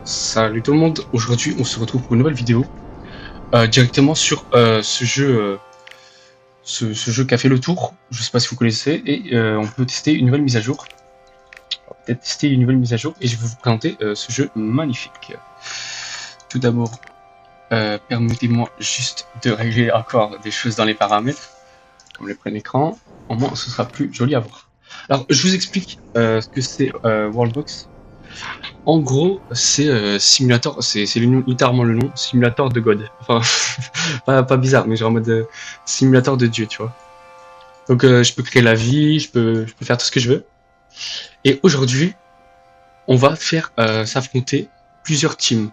Salut tout le monde, aujourd'hui on se retrouve pour une nouvelle vidéo directement sur ce jeu qui a fait le tour, je sais pas si vous connaissez, et on peut tester une nouvelle mise à jour. On va peut-être tester une nouvelle mise à jour et je vais vous présenter ce jeu magnifique. Tout d'abord, permettez-moi juste de régler encore des choses dans les paramètres, comme le plein écran, au moins ce sera plus joli à voir. Alors je vous explique ce que c'est Worldbox. En gros, c'est simulator, c'est littéralement le nom, simulator de God. Enfin, pas bizarre, mais genre en mode simulator de Dieu, tu vois. Donc je peux créer la vie, je peux faire tout ce que je veux. Et aujourd'hui, on va faire s'affronter plusieurs teams.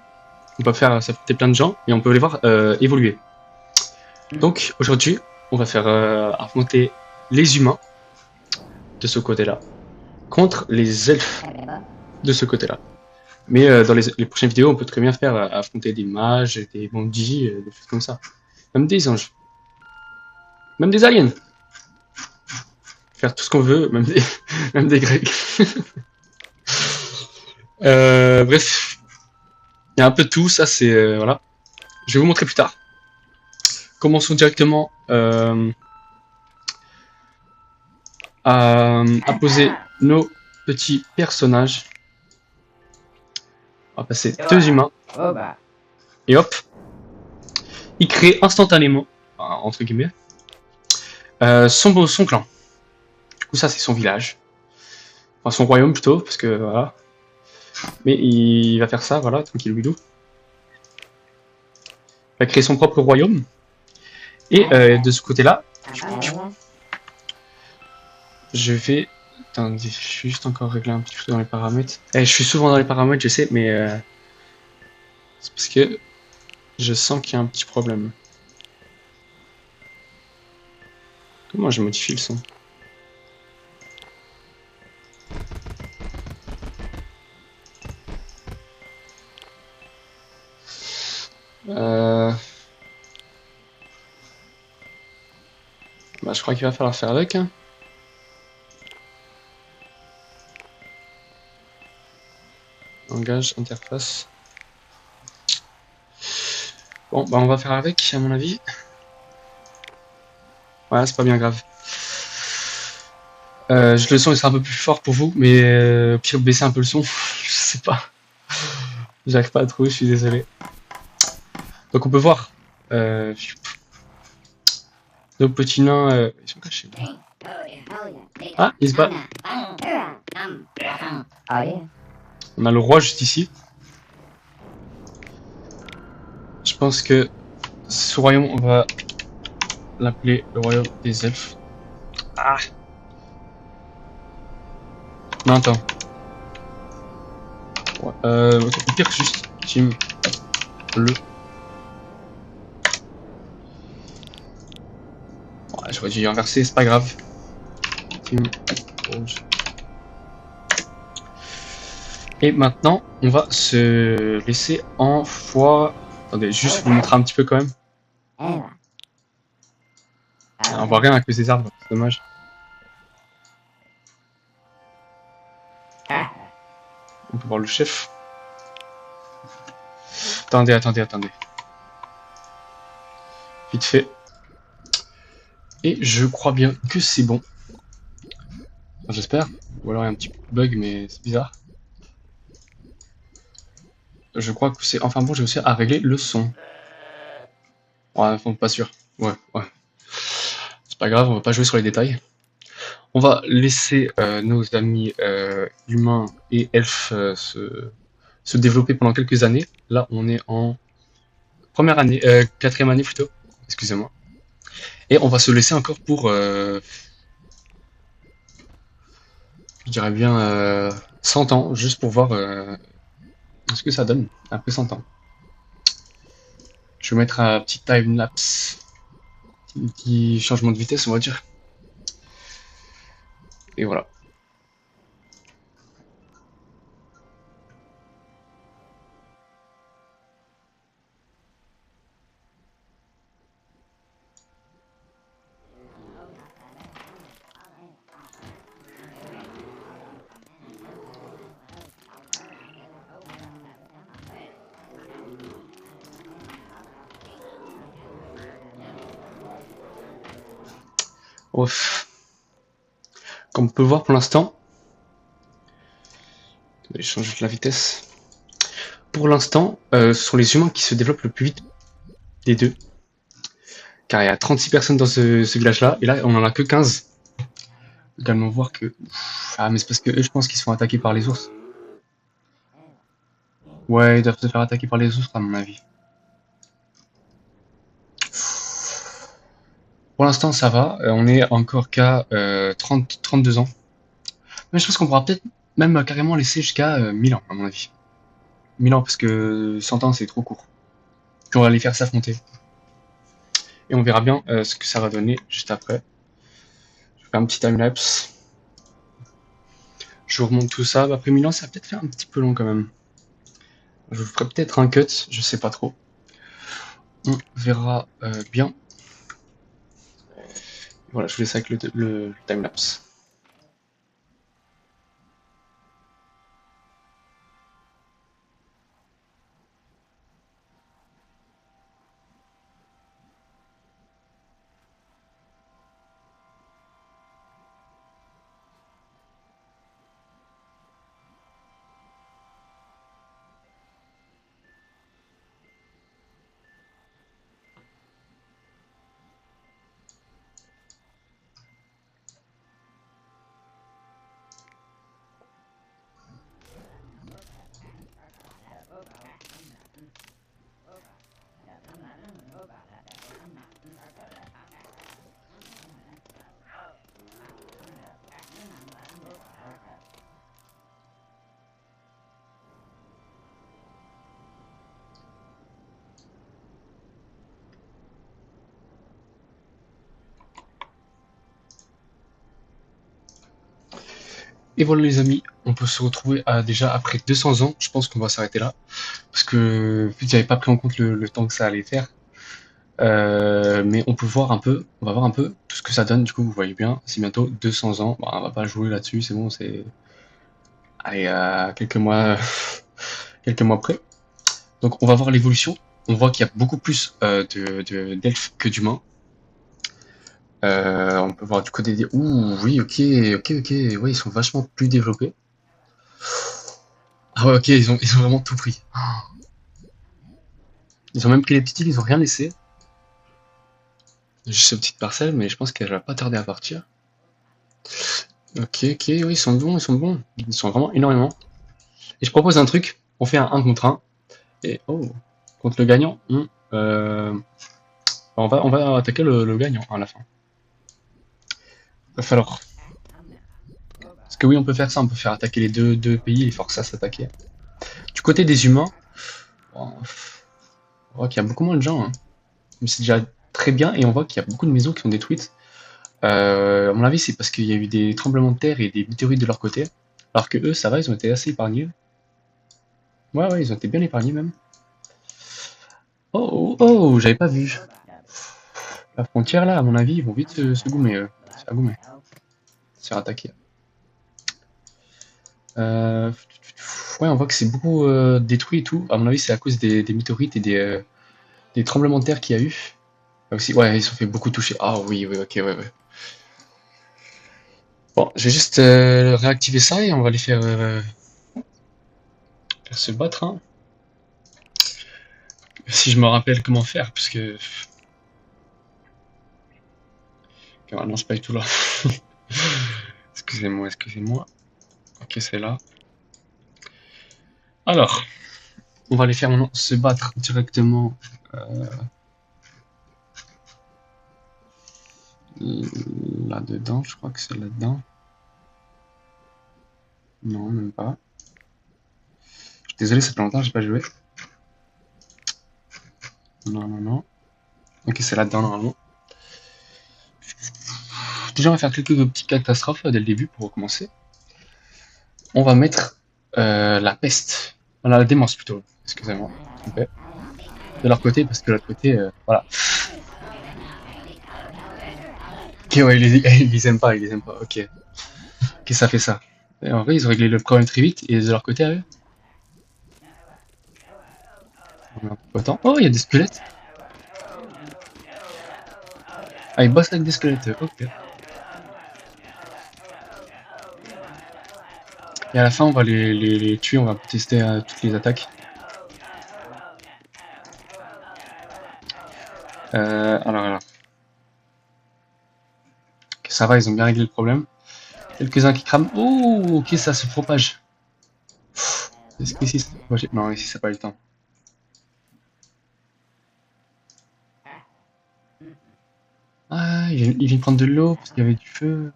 On va faire s'affronter plein de gens et on peut les voir évoluer. Donc aujourd'hui, on va faire affronter les humains de ce côté-là contre les elfes de ce côté-là. Mais dans les prochaines vidéos, on peut très bien faire affronter des mages, des bandits, des choses comme ça. Même des anges. Même des aliens. Faire tout ce qu'on veut, même des, même des grecs. Bref, il y a un peu de tout, ça c'est... voilà. Je vais vous montrer plus tard. Commençons directement à poser nos petits personnages. On va passer deux humains. Et hop. Il crée instantanément, entre guillemets, son clan. Du coup ça c'est son village. Enfin son royaume plutôt, parce que voilà. Mais il va faire ça, voilà, tranquille bidou. Il va créer son propre royaume. Et de ce côté-là, je vais... Attendez, je suis juste encore réglé un petit peu dans les paramètres. Je suis souvent dans les paramètres, je sais, mais c'est parce que je sens qu'il y a un petit problème. Comment je modifie le son? Bah, je crois qu'il va falloir faire avec. Hein. Langage, interface. Bon, bah on va faire avec, à mon avis. Ouais, c'est pas bien grave. Le son il sera un peu plus fort pour vous, mais pire baisser un peu le son. Je sais pas. J'arrive pas à trouver, je suis désolé. Donc on peut voir. Nos petits nains, ils sont cachés. Ah, ils se battent. On a le roi juste ici. Je pense que ce royaume, on va l'appeler le royaume des elfes. Ah. Non, attends. Ouais, au pire, juste team bleu. Ouais, j'aurais dû inverser, c'est pas grave. Team rouge. Et maintenant, on va se laisser en fois. Attendez, juste vous montrer un petit peu quand même. On voit rien à cause des arbres, c'est dommage. On peut voir le chef. Attendez. Vite fait. Et je crois bien que c'est bon. Enfin, j'espère. Ou alors il y a un petit bug, mais c'est bizarre. Je crois que c'est... Enfin bon, j'ai aussi à régler le son. Ouais, enfin, pas sûr. Ouais. C'est pas grave, on va pas jouer sur les détails. On va laisser nos amis humains et elfes se développer pendant quelques années. Là, on est en première année, quatrième année plutôt. Excusez-moi. Et on va se laisser encore pour, je dirais bien 100 ans, juste pour voir ce que ça donne après 100 ans. Je vais mettre un petit time lapse, un petit changement de vitesse, on va dire. Et voilà. Ouf. Comme on peut voir pour l'instant, je vais changer la vitesse. Pour l'instant, ce sont les humains qui se développent le plus vite des deux. Car il y a 36 personnes dans ce village-là, et là on en a que 15. Également voir que... Ah mais c'est parce que eux je pense qu'ils se font attaquer par les ours. Ouais, ils doivent se faire attaquer par les ours à mon avis. Pour l'instant ça va, on est encore qu'à 32 ans. Mais je pense qu'on pourra peut-être même carrément laisser jusqu'à 1000 ans à mon avis. 1000 ans parce que 100 ans c'est trop court. Puis on va les faire s'affronter. Et on verra bien ce que ça va donner juste après. Je vais faire un petit timelapse. Je vous remonte tout ça. Après 1000 ans ça va peut-être faire un petit peu long quand même. Je vous ferai peut-être un cut, je sais pas trop. On verra bien. Voilà, je vous laisse avec le timelapse. Et voilà les amis, on peut se retrouver déjà après 200 ans, je pense qu'on va s'arrêter là, parce que vu que j'avais pas pris en compte le temps que ça allait faire, mais on peut voir un peu, on va voir un peu tout ce que ça donne, du coup vous voyez bien, c'est bientôt 200 ans, bon, on va pas jouer là-dessus, c'est bon, c'est... Allez, quelques mois, quelques mois près. Donc on va voir l'évolution, on voit qu'il y a beaucoup plus d'elfes que d'humains. On peut voir du côté des... Ouh, oui, ok, ouais, ils sont vachement plus développés. Ah ouais, ok, ils ont vraiment tout pris. Ils ont même pris les petites îles, ils ont rien laissé. Juste cette petite parcelle, mais je pense qu'elle va pas tarder à partir. Ok, oui, ils sont bons, ils sont bons. Ils sont vraiment énormément. Et je propose un truc, on fait un 1 contre 1. Et oh, contre le gagnant, on va attaquer le gagnant à la fin. Va falloir. Parce que oui, on peut faire ça, on peut faire attaquer les deux pays, les forcer à s'attaquer. Du côté des humains, on voit qu'il y a beaucoup moins de gens. Hein. Mais c'est déjà très bien, et on voit qu'il y a beaucoup de maisons qui sont détruites. À mon avis, c'est parce qu'il y a eu des tremblements de terre et des météorites de leur côté. Alors que eux, ça va, ils ont été assez épargnés. Ouais, ils ont été bien épargnés même. Oh, j'avais pas vu. La frontière là, à mon avis, ils vont vite se goumer. Se faire goumer. Se faire attaquer. Ouais, on voit que c'est beaucoup détruit et tout. À mon avis, c'est à cause des météorites et des tremblements de terre qu'il y a eu. Aussi, ouais, ils se sont fait beaucoup toucher. Ah oui, ok, ouais. Bon, je vais juste réactiver ça et on va les faire se battre. Hein. Si je me rappelle comment faire, parce que... Ah non, c'est pas du tout là. Excusez-moi. Ok, c'est là. Alors, on va les faire maintenant se battre directement là-dedans. Je crois que c'est là-dedans. Non, même pas. Je suis désolé, ça fait longtemps que j'ai pas joué. Non. Ok, c'est là-dedans normalement. Déjà, on va faire quelques petites catastrophes dès le début pour recommencer. On va mettre la peste. Voilà, la démence plutôt. Excusez-moi. Okay. De leur côté, parce que de l'autre côté, voilà. Ok, ouais, ils les aiment pas. Ok, ça fait ça. Et en vrai, ils ont réglé le problème très vite, et de leur côté, à eux. Attends. Oh, il y a des squelettes. Ah, ils bossent avec des squelettes, ok. Et à la fin, on va les tuer, on va tester toutes les attaques. Alors. Ok, ça va, ils ont bien réglé le problème. Quelques-uns qui crament. Oh, ok, ça se propage. Est-ce qu'ici ça se propage? Non, ici ça n'a pas eu le temps. Ah, il vient prendre de l'eau parce qu'il y avait du feu.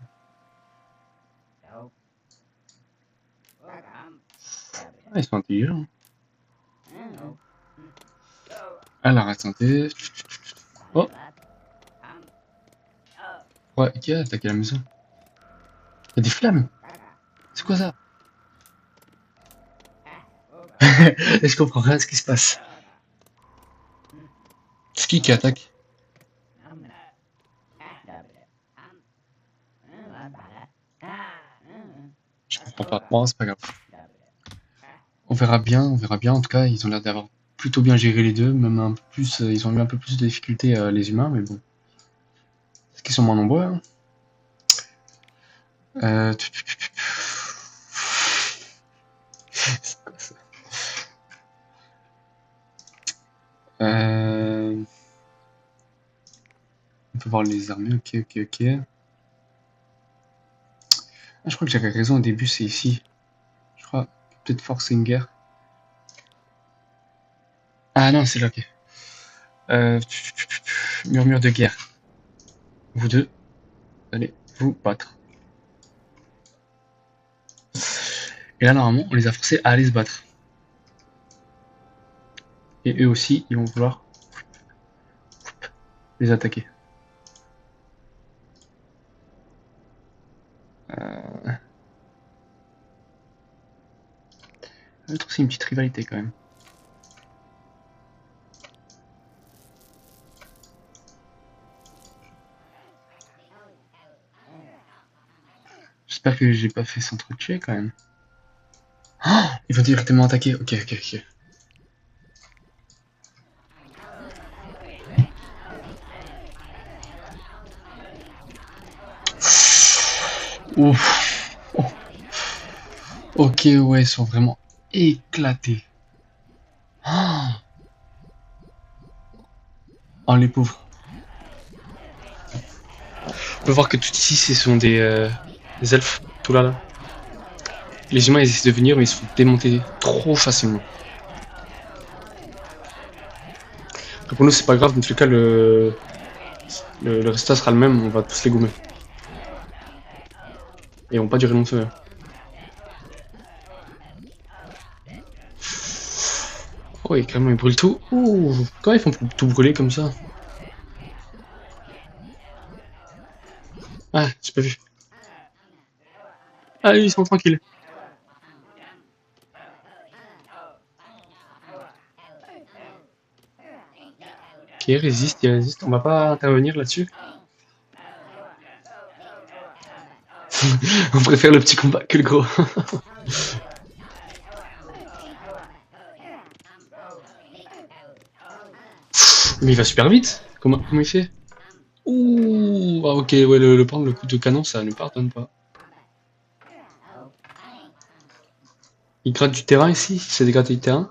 Ah, ils sont intelligents. Alors, attendez. Oh, ouais, qui a attaqué la maison? Il y a des flammes. C'est quoi ça? Je comprends rien à ce qui se passe. C'est qui attaque? Je comprends pas. Bon, c'est pas grave. On verra bien, on verra bien. En tout cas, ils ont l'air d'avoir plutôt bien géré les deux, même un peu plus. Ils ont eu un peu plus de difficultés les humains, mais bon. Parce qu'ils sont moins nombreux. Hein. Euh... C'est quoi ça? On peut voir les armées. Ok, ok, ok. Ah, je crois que j'avais raison au début, c'est ici. Je crois peut-être forcer une guerre. Ah non, c'est là, ok. Euh... Murmure de guerre. Vous deux, allez vous battre. Et là, normalement, on les a forcés à aller se battre. Et eux aussi, ils vont vouloir les attaquer. Je trouve que c'est une petite rivalité quand même. J'espère que j'ai pas fait s'entretuer quand même. Oh, ils vont directement attaquer. Ok, ok, ok. Ouf. Oh. Ok, ouais, ils sont vraiment éclatés. Oh, oh, les pauvres. On peut voir que tout ici, ce sont des elfes. Tout là, là. Les humains, ils essaient de venir, mais ils se font démonter trop facilement. Donc pour nous, c'est pas grave. Dans tous les cas, le résultat sera le même. On va tous les gommer. Et ils vont pas durer longtemps. Oh, et carrément, ils brûlent tout. Ouh, comment ils font pour tout brûler comme ça? Ah, j'ai pas vu. Ah, ils sont tranquilles. Ok, résiste, il résiste. On va pas intervenir là-dessus. On préfère le petit combat que le gros. Mais il va super vite. Comment il fait? Ouh, ah, ok, ouais, le coup de canon, ça ne pardonne pas. Il gratte du terrain ici, c'est dégratter du terrain.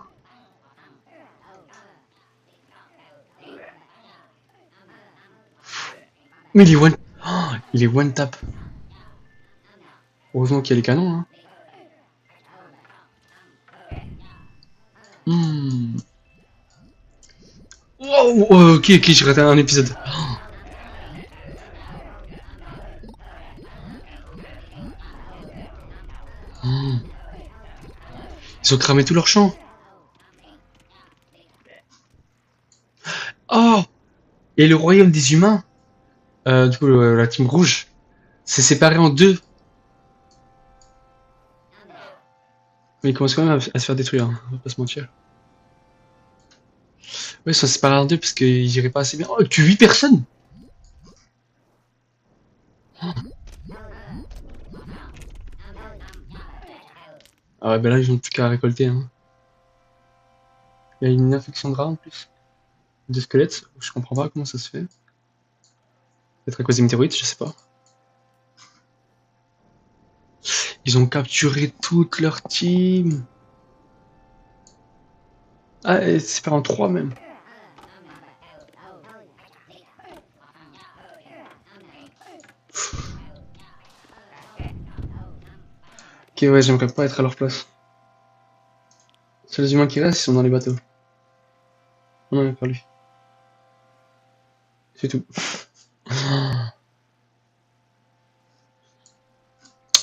Mais il est one tap. Heureusement qu'il y a les canons. Hein. Hmm. Wow, oh, ok, ok, j'ai raté un épisode. Hmm. Ils ont cramé tout leur champ. Oh, et le royaume des humains, du coup la team rouge, s'est séparé en deux. Mais ils commencent quand même à se faire détruire, hein, on va pas se mentir. Ouais, ils sont séparés en deux parce qu'ils géraient pas assez bien. Oh, tu 8 personnes. Ah ouais, ben là, ils ont plus qu'à récolter. Hein. Il y a une infection de rat en plus. De squelettes, je comprends pas comment ça se fait. Peut-être à cause des météorites, je sais pas. Ils ont capturé toute leur team. Ah, et c'est pas en 3 même. Ok, ouais, j'aimerais pas être à leur place. Seuls les humains qui restent, ils sont dans les bateaux. On en a pas lui. C'est tout.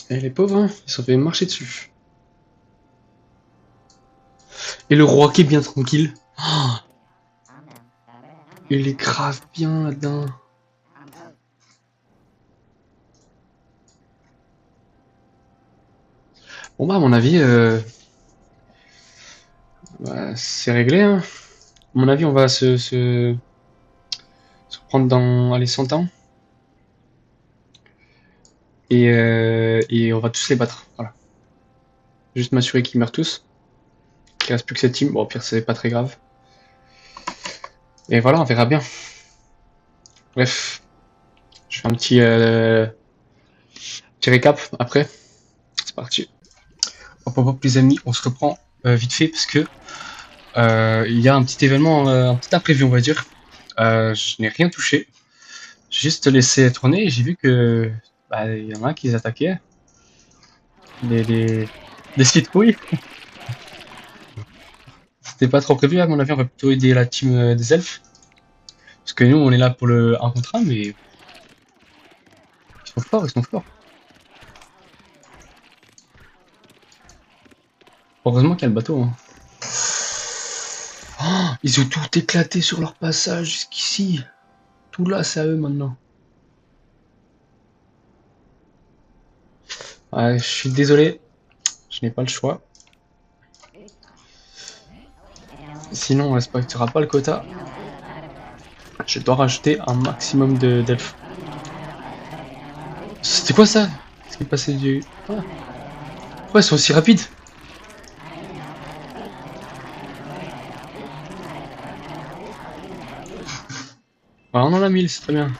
Et les pauvres, hein, ils se sont fait marcher dessus. Et le roi qui est bien tranquille. Oh, il est grave bien là-dedans. Bon bah à mon avis, bah, c'est réglé. Hein. À mon avis, on va se reprendre dans allez, 100 ans. Et on va tous les battre. Voilà. Juste m'assurer qu'ils meurent tous. Qu'il reste plus que cette team. Bon, au pire, c'est pas très grave. Et voilà, on verra bien. Bref, je fais un petit récap après. C'est parti. Hop, hop, hop, les amis, on se reprend vite fait parce que il y a un petit événement, un petit imprévu, on va dire. Je n'ai rien touché. J'ai juste laissé tourner et j'ai vu que bah, il y en a un qui les attaquait. Les citrouilles. C'était pas trop prévu, à mon avis, on va plutôt aider la team des elfes. Parce que nous, on est là pour le 1 contre 1, mais ils sont forts, ils sont forts. Heureusement qu'il y a le bateau. Hein. Oh, ils ont tout éclaté sur leur passage jusqu'ici. Tout là, c'est à eux maintenant. Ouais, je suis désolé, je n'ai pas le choix. Sinon, on respectera pas le quota. Je dois rajouter un maximum d'elfes. C'était quoi ça? Qu'est-ce qui est passé du... Ah. Pourquoi ils sont aussi rapides? Voilà, on en a 1000, c'est très bien.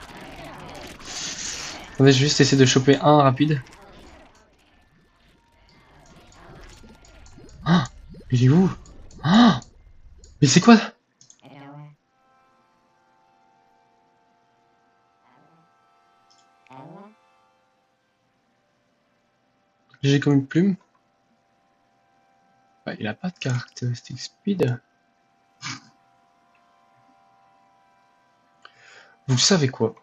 Attendez, je vais juste essayer de choper un rapide. Ah, il est où? Ah, mais c'est quoi? J'ai comme une plume. Ouais, il a pas de caractéristique speed. Vous savez quoi?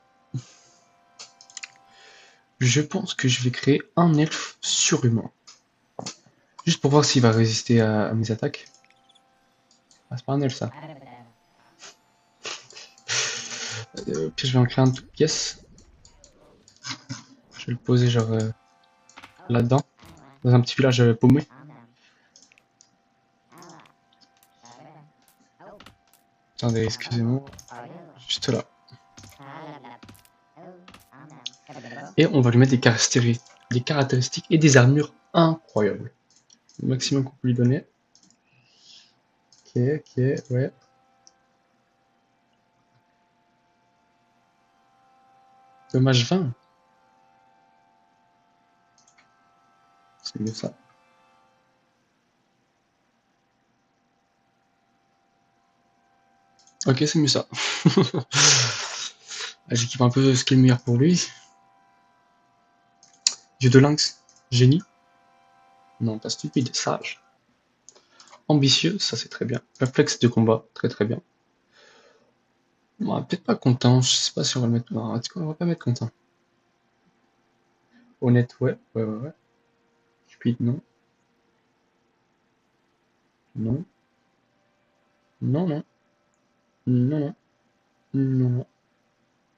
Je pense que je vais créer un elfe surhumain. Juste pour voir s'il va résister à mes attaques. Ah, c'est pas un elfe ça. Puis je vais en créer un toute pièce. Je vais le poser genre là-dedans. Dans un petit village paumé. Attendez, excusez-moi. Juste là. Et on va lui mettre des caractéristiques et des armures incroyables. Le maximum qu'on peut lui donner. Ok, ok, ouais. Dommage 20. C'est mieux ça. Ok, c'est mieux ça. J'équipe un peu ce qui est le meilleur pour lui. Dieu de lynx, génie. Non, pas stupide, sage. Ambitieux, ça c'est très bien. Réflexe de combat, très très bien. Ouais, peut-être pas content, je sais pas si on va le mettre. Non, en tout cas, on va pas mettre content. Honnête, ouais, ouais, ouais, ouais. Stupide, non. Non. Non, non. Non, non. Non, non.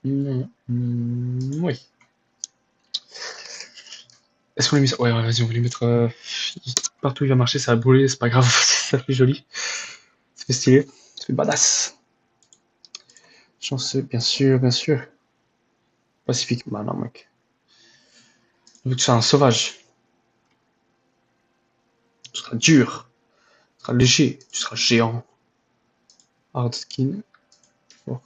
Non, non. Oui. Est-ce qu'on lui met ça? Ouais, ouais, vas-y, on va lui mettre. Partout où il va marcher, ça va brûler, c'est pas grave, ça fait joli. Ça fait stylé, ça fait badass. Chanceux, bien sûr, bien sûr. Pacifique, bah non, mec. Vu que tu seras un sauvage, tu seras dur, tu seras léger, tu seras géant. Hard skin, fort,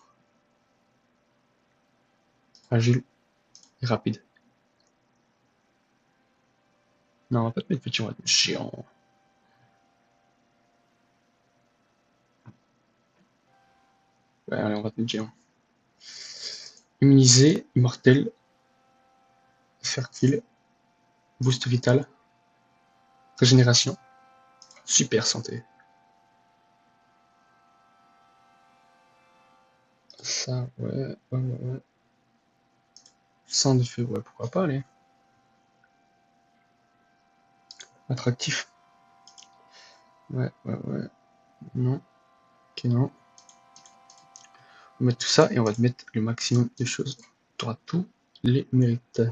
agile et rapide. Non, on va pas te mettre petit, on va te mettre géant. Ouais, allez, on va te mettre géant. Immunisé, immortel, fertile, boost vital, régénération, super santé. Ça, ouais. Sang de feu, ouais, pourquoi pas, allez. Attractif. Ouais. Non. Ok, non. On va mettre tout ça et on va te mettre le maximum de choses. Tu auras tous les mérites.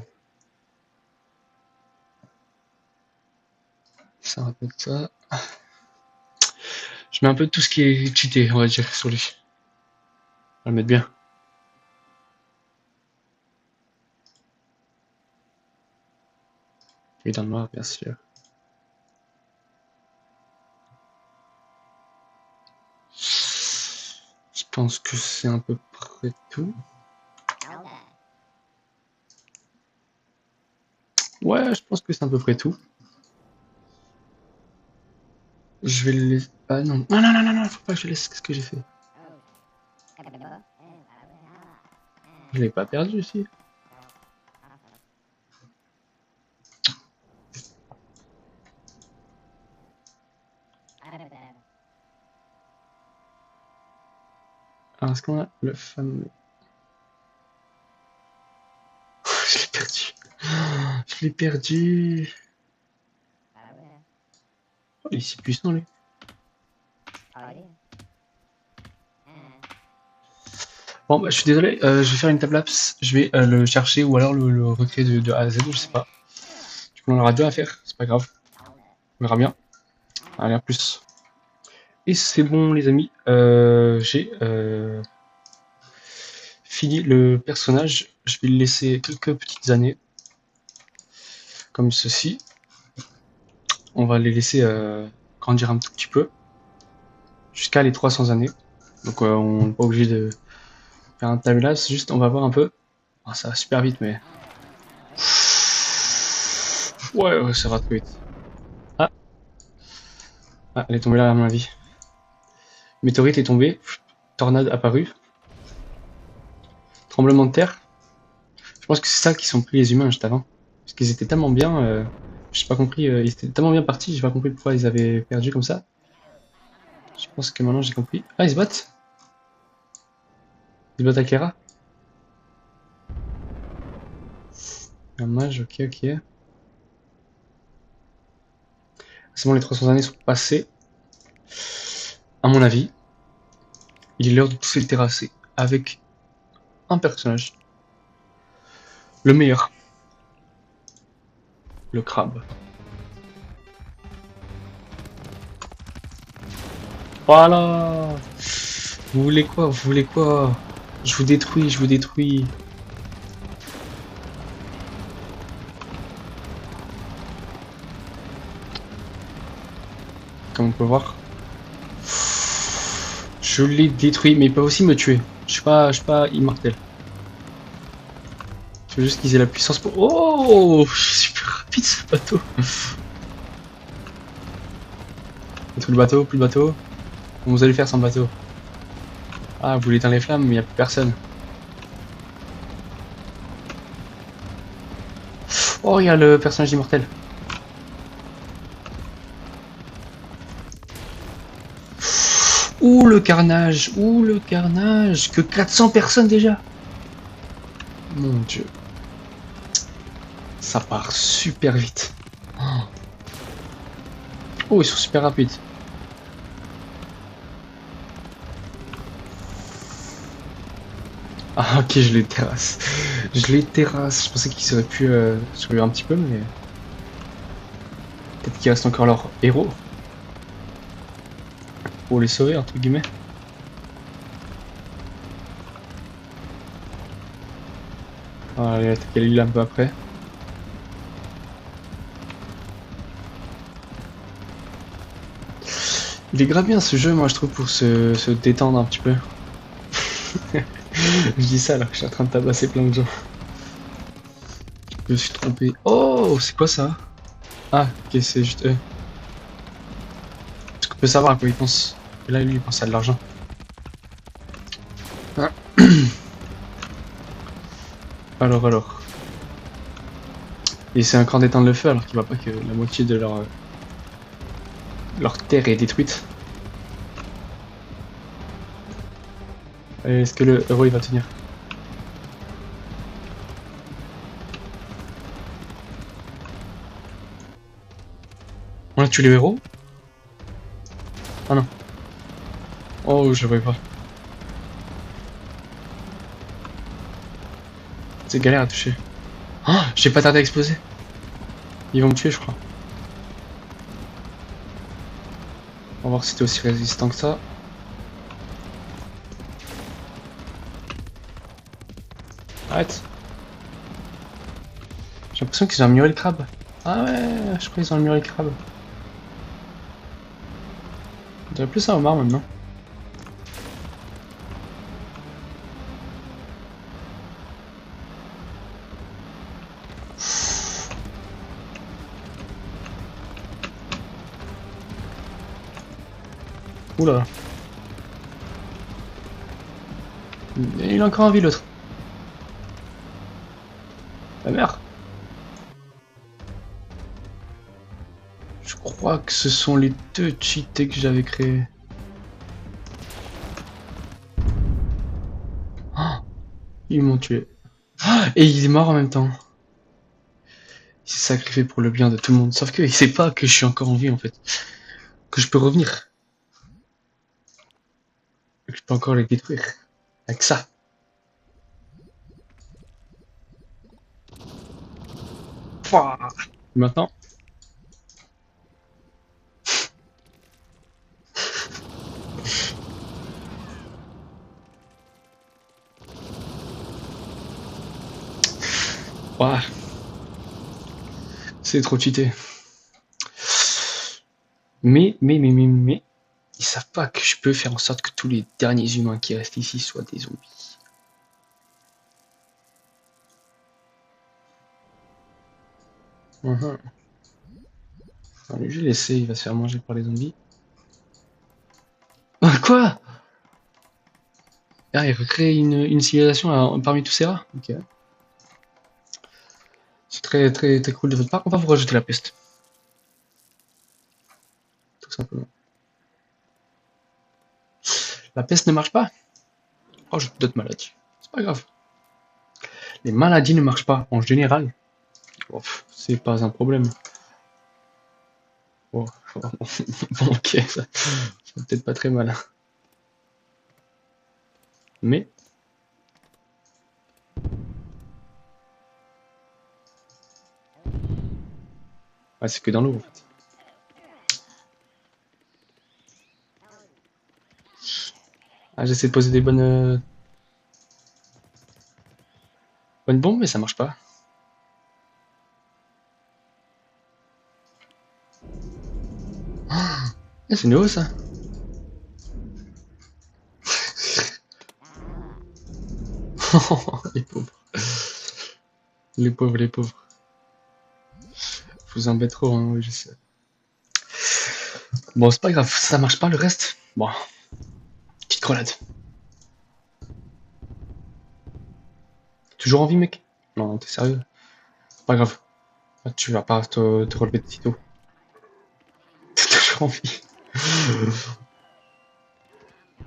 Ça, on va te mettre ça. Je mets un peu de tout ce qui est cheaté, on va dire, sur lui. On va le mettre bien. Et dans le noir, bien sûr. Je pense que c'est à peu près tout. Ouais, je pense que c'est à peu près tout. Je vais le laisser. Ah non. Non, faut pas que je laisse. Qu'est-ce que j'ai fait? Je l'ai pas perdu aussi. Alors, est-ce qu'on a le fameux. Je l'ai perdu. Je l'ai perdu. Oh, il est si puissant, lui. Bon, bah, je suis désolé, je vais faire une time-lapse. Je vais le chercher ou alors le recréer de A à Z, je sais pas. Du coup, on aura deux à faire, c'est pas grave. On verra bien. Allez, à plus. Et c'est bon, les amis. J'ai fini le personnage. Je vais le laisser quelques petites années. Comme ceci. On va les laisser grandir un tout petit peu. Jusqu'à les 300 années. Donc, on n'est pas obligé de faire un time-lapse. Juste, on va voir un peu. Oh, ça va super vite, mais. Ouais, ça va trop vite. Ah, elle est tombée là, à mon avis. Météorite est tombé. Tornade apparue. Tremblement de terre. Je pense que c'est ça qui sont pris les humains juste avant. Parce qu'ils étaient tellement bien. J'ai pas compris. Ils étaient tellement bien partis. J'ai pas compris pourquoi ils avaient perdu comme ça. Je pense que maintenant j'ai compris. Ah, ils se battent. Ils se battent à Kera. Un mage, ok. C'est bon, les 300 années sont passées. À mon avis, il est l'heure de tous les terrasser avec un personnage. Le meilleur. Le crabe. Voilà. Vous voulez quoi? Je vous détruis. Comme on peut voir. Je l'ai détruit, mais il peut aussi me tuer. Je suis pas immortel. Je veux juste qu'ils aient la puissance pour... Oh, super rapide ce bateau. Plus le bateau. Comment vous allez faire sans le bateau? Ah, vous voulez éteindre les flammes, mais il n'y a plus personne. Oh, il y a le personnage immortel. Ouh, le carnage. Que 400 personnes déjà. Mon dieu. Ça part super vite. Oh, ils sont super rapides. Ah, ok, je les terrasse. Je pensais qu'ils auraient pu survivre un petit peu, mais... Peut-être qu'il reste encore leur héros. Pour les sauver, entre guillemets. On va aller attaquer l'île un peu après. Il est grave bien ce jeu, moi je trouve, pour se détendre un petit peu. Je dis ça alors que je suis en train de tabasser plein de gens. Je me suis trompé. Oh, c'est quoi ça? Ah, ok, c'est juste eux. Parce qu'on peut savoir à quoi ils pensent. Et là, lui, il pense à de l'argent. Ah. Alors. Et c'est encore d'éteindre le feu alors qu'il voit pas que la moitié de leur terre est détruite. Est-ce que le héros il va tenir? On a tué le héros? Ah non. Oh, je le voyais pas. C'est galère à toucher. Ah, j'ai pas tardé à exploser. Ils vont me tuer, je crois. On va voir si t'es aussi résistant que ça. Arrête. J'ai l'impression qu'ils ont amélioré le crabe. Ah ouais, je crois qu'ils ont amélioré le crabe. On dirait plus ça au mar maintenant. Oula. Il a encore envie l'autre. La merde. Je crois que ce sont les deux cheatés que j'avais créés. Ah, ils m'ont tué. Ah, et il est mort en même temps. Il s'est sacrifié pour le bien de tout le monde. Sauf qu'il sait pas que je suis encore en vie en fait. Que je peux revenir. Que je peux encore les détruire. Avec ça. Pouah. Maintenant. Ouah. C'est trop cheaté. Mais, ils savent pas que je peux faire en sorte que tous les derniers humains qui restent ici soient des zombies. Allez, je vais laisser, il va se faire manger par les zombies. Quoi? Ah, il recrée une civilisation parmi tous ces rats? Ok. C'est très cool de votre part. On va vous rajouter la peste. Tout simplement. La peste ne marche pas? Oh, j'ai d'autres maladies. C'est pas grave. Les maladies ne marchent pas en général. Oh, c'est pas un problème. Oh, bon, ok, ça peut-être pas très mal. Mais ah, c'est que dans l'eau en fait. Ah, j'essaie de poser des bonnes bombes, mais ça marche pas. Ah, c'est nouveau ça. Les pauvres. Les pauvres. Je vous embête trop, hein, oui, je sais. Bon, c'est pas grave, ça marche pas le reste. Bon, petite grenade. Toujours en vie, mec? Non, t'es sérieux? Pas grave. Tu vas pas te relever de sitôt. T'as toujours en vie.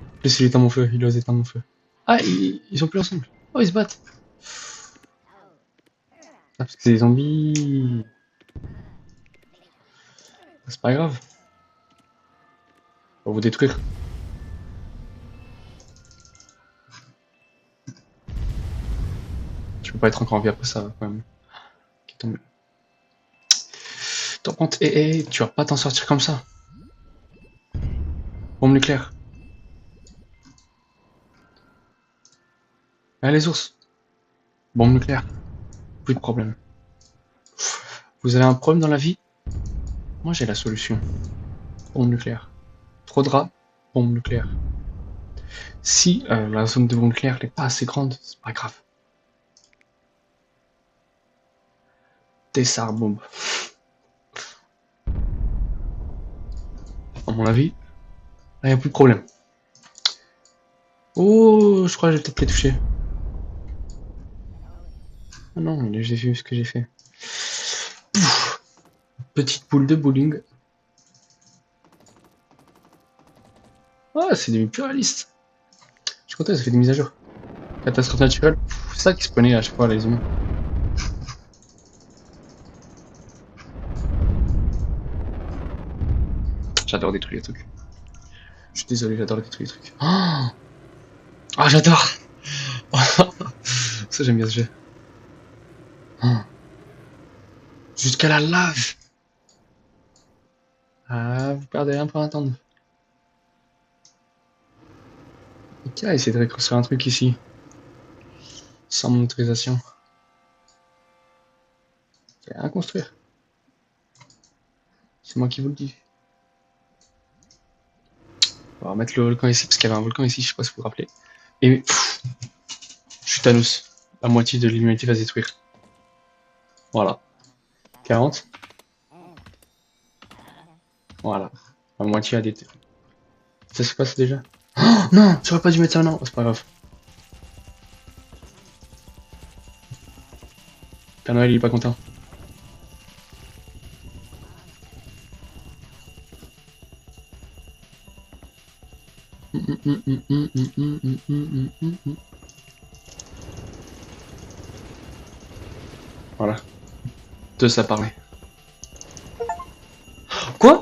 En plus, il éteint mon feu, il ose éteindre mon feu. Ah, ils sont plus ensemble. Oh, ils se battent. Ah, parce que c'est des zombies. C'est pas grave. On va vous détruire. Tu peux pas être encore en vie après ça, quand même. Ok, tant mieux. T'en compte, tu vas pas t'en sortir comme ça. Bombe nucléaire. Ah, les ours. Bombe nucléaire. Plus de problème. Vous avez un problème dans la vie? Moi, j'ai la solution. Bombe nucléaire. Trop de rats, bombe nucléaire. Si la zone de bombe nucléaire n'est pas assez grande, c'est pas grave. Tessar bombe. à mon avis. Là, il n'y a plus de problème. Oh, je crois que j'ai peut-être les toucher. Ah non, j'ai vu ce que j'ai fait. Petite boule de bowling. Ah, c'est devenu plus réaliste. Je suis content, ça fait des mises à jour. Catastrophe naturelle, c'est ça qui se prenait à chaque fois les humains. J'adore détruire les trucs. Je suis désolé, j'adore détruire les trucs. Ah, j'adore. Ça j'aime bien ce jeu. Jusqu'à la lave. Ah, vous perdez rien pour attendre. Ok, essayer de reconstruire un truc ici. Sans mon autorisation. Il n'y a rien à construire. C'est moi qui vous le dis. On va remettre le volcan ici, parce qu'il y avait un volcan ici, je sais pas si vous vous rappelez. Et pff, je suis Thanos. La moitié de l'humanité va se détruire. Voilà. 40. Voilà. La moitié a détruit. Ça se passe déjà. Oh non, j'aurais pas dû mettre ça maintenant. Oh, c'est pas grave. Père Noël, il est pas content. Voilà. De ça parler. Quoi?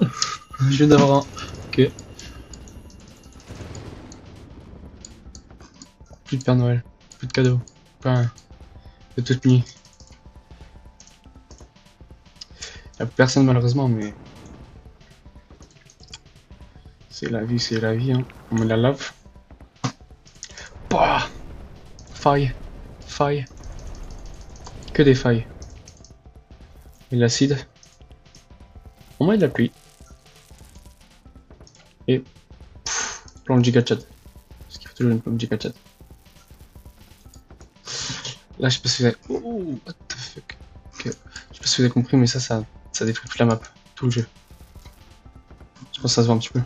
Je viens d'avoir un. Ok. Plus de Père Noël. Plus de cadeaux. Pas. C'est tout fini. Y'a plus personne malheureusement, mais. C'est la vie, hein. On met la lave. Bah, faille. Faille. Que des failles. Et l'acide. On met de la pluie. Et. Plan de gigachat. Parce qu'il faut toujours une plan de gigachat. Là, je sais pas si vous avez. Oh, what the fuck. Ok. Je sais pas si vous avez compris, mais ça détruit toute la map. Tout le jeu. Je pense que ça se voit un petit peu.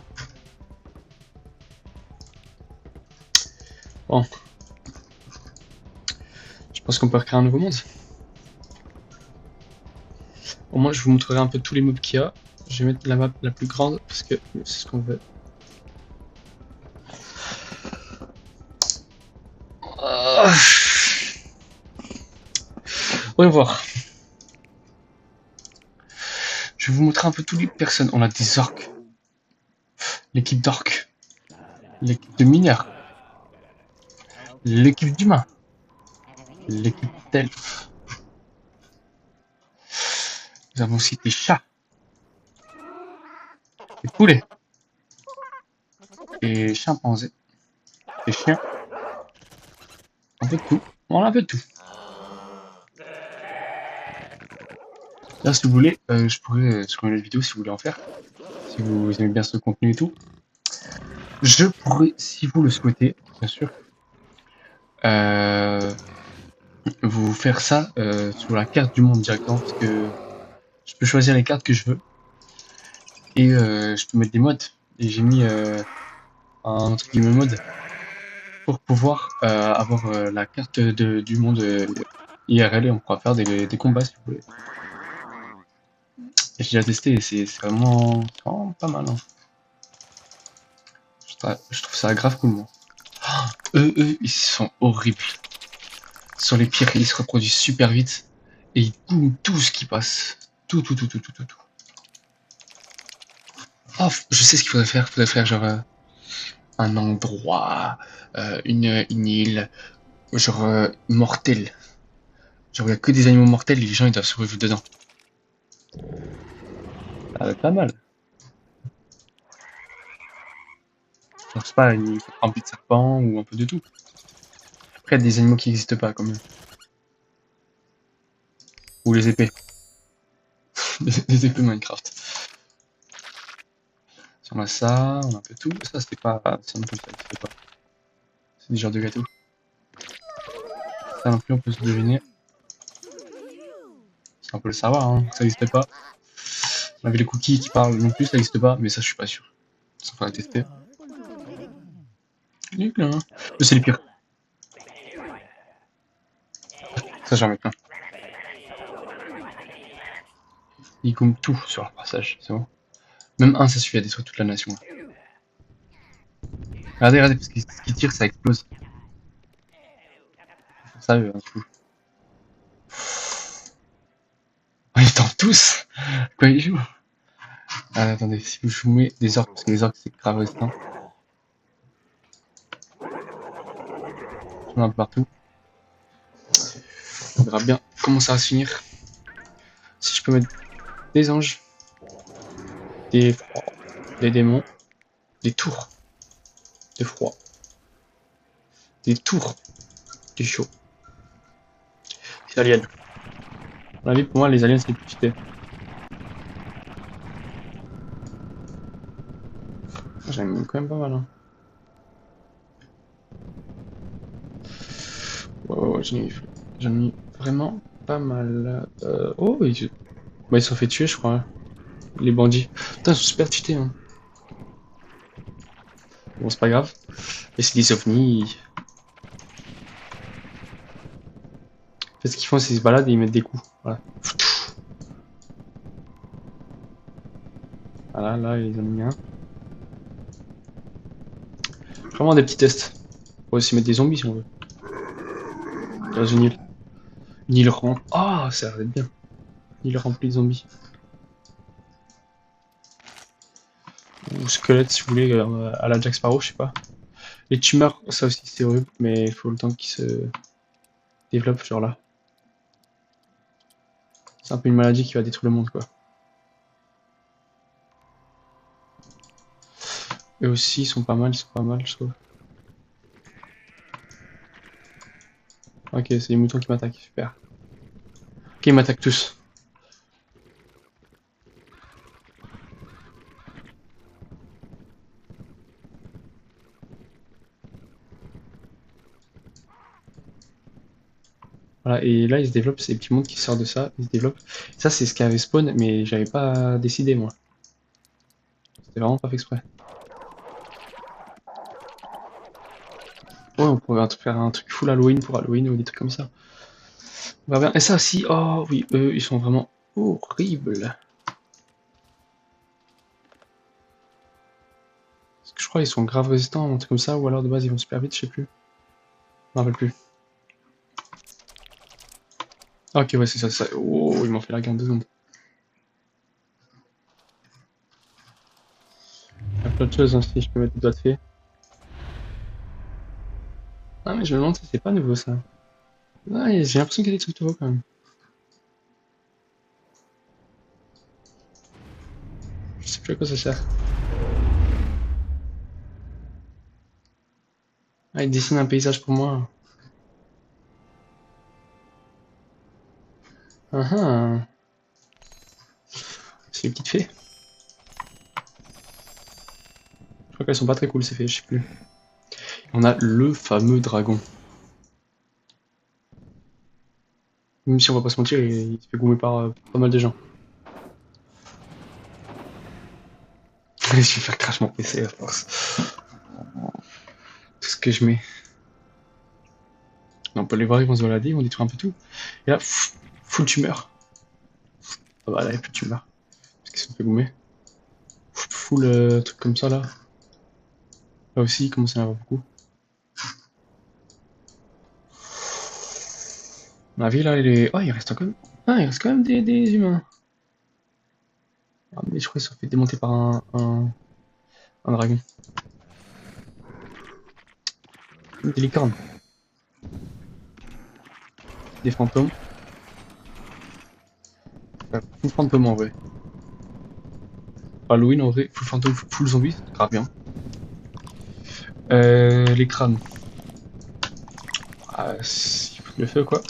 Bon. Je pense qu'on peut recréer un nouveau monde. Au moins, je vous montrerai un peu tous les mobs qu'il y a. Je vais mettre la map la plus grande parce que c'est ce qu'on veut. Au revoir. Je vais vous montrer un peu toutes les personnes. On a des orques. L'équipe d'orques. L'équipe de mineurs. L'équipe d'humains. L'équipe d'elfes. Nous avons aussi des chats. Des poulets. Des chimpanzés. Des chiens. Un peu de tout. On a un peu de tout. Là, si vous voulez, je pourrais sur une vidéo si vous voulez en faire. Si vous aimez bien ce contenu et tout. Je pourrais, si vous le souhaitez, bien sûr, vous faire ça sur la carte du monde directement. Parce que je peux choisir les cartes que je veux. Et je peux mettre des modes. Et j'ai mis un entre guillemets mode pour pouvoir avoir la carte du monde IRL et on pourra faire des combats si vous voulez. Et j'ai déjà testé et c'est vraiment pas mal. Hein. Je trouve ça grave cool moi. Oh, eux, ils sont horribles. Ils sont les pires, ils se reproduisent super vite. Et ils tuent tout ce qui passe. Tout. Oh, je sais ce qu'il faudrait faire. Il faudrait faire genre un endroit, une île, genre mortel. Genre il y a que des animaux mortels et les gens ils doivent survivre dedans. Pas mal. Genre, je sais pas, il faut un peu de serpent ou un peu de tout. Après, il y a des animaux qui n'existent pas, quand même. Ou les épées. Les épées Minecraft. Si on a ça, on a un peu tout. Ça, c'était pas. Ça non plus, ça n'existe pas. C'est des genres de gâteaux. Ça non plus, on peut se deviner. Ça, on peut le savoir, hein. Ça n'existait pas. On avait les cookies qui parlent non plus, ça n'existe pas, mais ça, je suis pas sûr. Ça faudrait tester. Nickel, hein. C'est le pire. Ça, j'en mets plein. Ils gomment tout sur leur passage, c'est bon. Même un, ça suffit à détruire toute la nation. Là. Regardez, parce qu'ils tirent, ça explose. Ça, un coup. Ils tentent tous. Quoi, ils jouent? Ah, attendez, si je vous mets des orques, parce que les orques, c'est grave restreint. J'en ai un peu partout. On verra bien comment ça va se finir. Si je peux mettre des anges, des démons, des tours de froid, des tours de chaud, des aliens. À mon avis, pour moi, les aliens, c'est les plus cheatés. J'aime quand même pas mal. Hein. Ouais, j'en ai mis vraiment pas mal. Oh, ils se sont fait tuer, je crois. Hein. Les bandits. Putain, ils sont super cheatés. Hein. Bon, c'est pas grave. Et c'est des ovnis. En fait, ce qu'ils font, c'est qu'ils se baladent et ils mettent des coups. Voilà. Voilà, là, ils en ont mis un. Vraiment des petits tests. On peut aussi mettre des zombies si on veut. Dans une île. Une île remplie. Ah, oh, ça a l'air d'être bien. Une île remplie de zombies. Ou squelettes si vous voulez, à la Jack Sparrow, je sais pas. Les tumeurs, ça aussi c'est horrible, mais il faut le temps qu'ils se développent, genre là. C'est un peu une maladie qui va détruire le monde, quoi. Eux aussi, ils sont pas mal, je trouve. Ok, c'est les moutons qui m'attaquent, super. Ok, ils m'attaquent tous. Voilà, et là, ils se développent, c'est les petits mondes qui sortent de ça, ils se développent. Ça, c'est ce qui avait spawn, mais j'avais pas décidé, moi. C'était vraiment pas fait exprès. Ouais, on pourrait faire un truc full Halloween pour Halloween ou des trucs comme ça. On va bien. Et ça aussi, oh oui, eux, ils sont vraiment horribles. Parce que je crois qu'ils sont grave résistants, un truc comme ça, ou alors de base ils vont super vite, je sais plus. Je me rappelle plus. Ah, ok, ouais, c'est ça, ça. Oh, ils m'ont fait la guerre en 2 secondes. Il y a plein de choses, hein, si je peux mettre des doigts de fée. Ah, mais je me demande si c'est pas nouveau ça. Ah, j'ai l'impression qu'il y a des trucs nouveaux quand même. Je sais plus à quoi ça sert. Ah, il dessine un paysage pour moi. Ah ah. C'est une petite fée. Je crois qu'elles sont pas très cool ces fées, je sais plus. On a le fameux dragon. Même si on va pas se mentir, il se fait gommer par pas mal de gens. Je vais faire crash mon PC à force. Tout ce que je mets. On peut les voir, ils vont se balader, ils vont détruire un peu tout. Et là, full tumeur. Ah bah là, il n'y a plus de tumeur. Parce qu'ils se sont fait gommer. Full truc comme ça là. Là aussi, il commence à y en avoir beaucoup. Ma vie là, il est. Oh, il reste quand même. Ah, il reste quand même des humains. Ah, mais je crois qu'ils se sont fait démonter par un dragon. Des licornes. Des fantômes. Full fantôme en vrai. Halloween en vrai, full fantôme, full zombie, c'est grave bien. Les crânes. Ah, le feu quoi.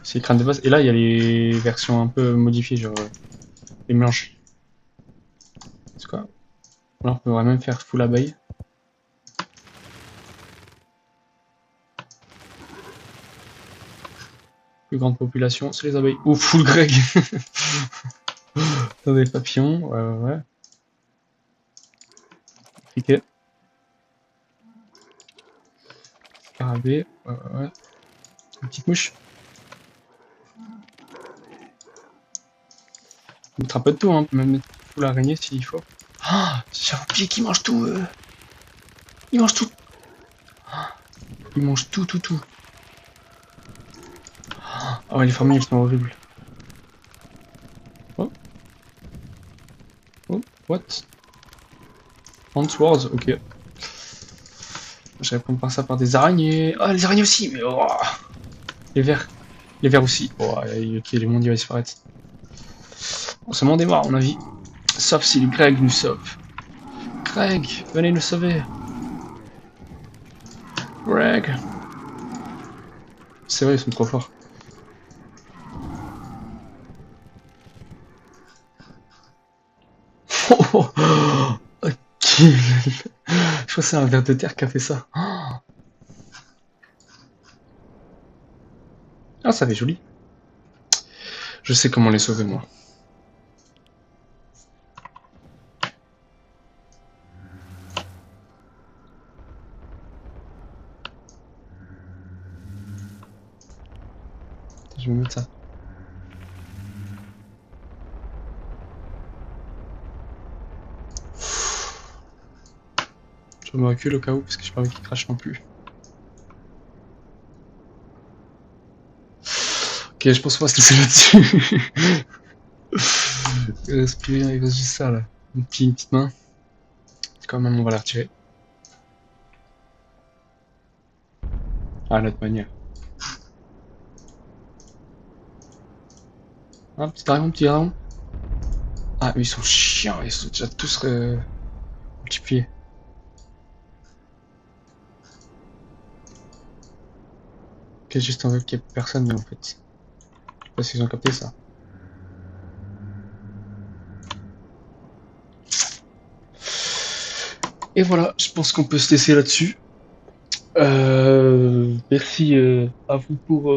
C'est les crânes de base. Et là, il y a les versions un peu modifiées, genre les mélanges. C'est quoi? Là, on pourrait même faire full abeille. Plus grande population, c'est les abeilles. Ou full grec. Attendez, papillons, ouais. Criquet. Scarabée. Ouais. Une petite mouche. On mettra un peu de tout, hein. On peut même mettre tout l'araignée s'il faut. Ah, j'ai oublié qu'il mange tout. Il mange tout. Il mange tout. Ah ouais, les fourmis, elles sont horribles. Oh, what? Huntswords, ok. J'avais compris par ça par des araignées. Ah, les araignées aussi, mais oh. Les vers. Les vers aussi. Oh, ok, les mondiaux va disparaître. On se m'en démarre, à mon avis. Sauf si Greg nous sauve. Greg, venez nous sauver. Greg. C'est vrai, ils sont trop forts. Oh, ok. Je crois que c'est un ver de terre qui a fait ça. Ah, ça fait joli. Je sais comment les sauver, moi. Je vais mettre ça. Je me recule au cas où, parce que j'ai pas envie qu'il crache non plus. Ok, je pense qu'on va se laisser là-dessus. Respirer, il reste juste ça, là. Une petite main. Quand même, on va la retirer. Ah, notre manière. Ah, petit dragon. Ah, eux, ils sont chiants, ils sont déjà tous multipliés. Ok, juste en fait qu'il n'y ait personne, mais en fait. Je sais pas s'ils ont capté ça. Et voilà, je pense qu'on peut se laisser là-dessus. Merci à vous pour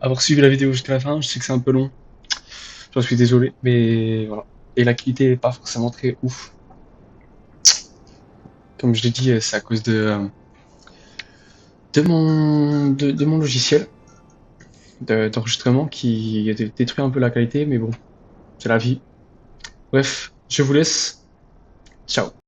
avoir suivi la vidéo jusqu'à la fin. Je sais que c'est un peu long. J'en suis désolé, mais voilà. Et la qualité n'est pas forcément très ouf. Comme je l'ai dit, c'est à cause de mon logiciel d'enregistrement qui a détruit un peu la qualité, mais bon, c'est la vie. Bref, je vous laisse. Ciao.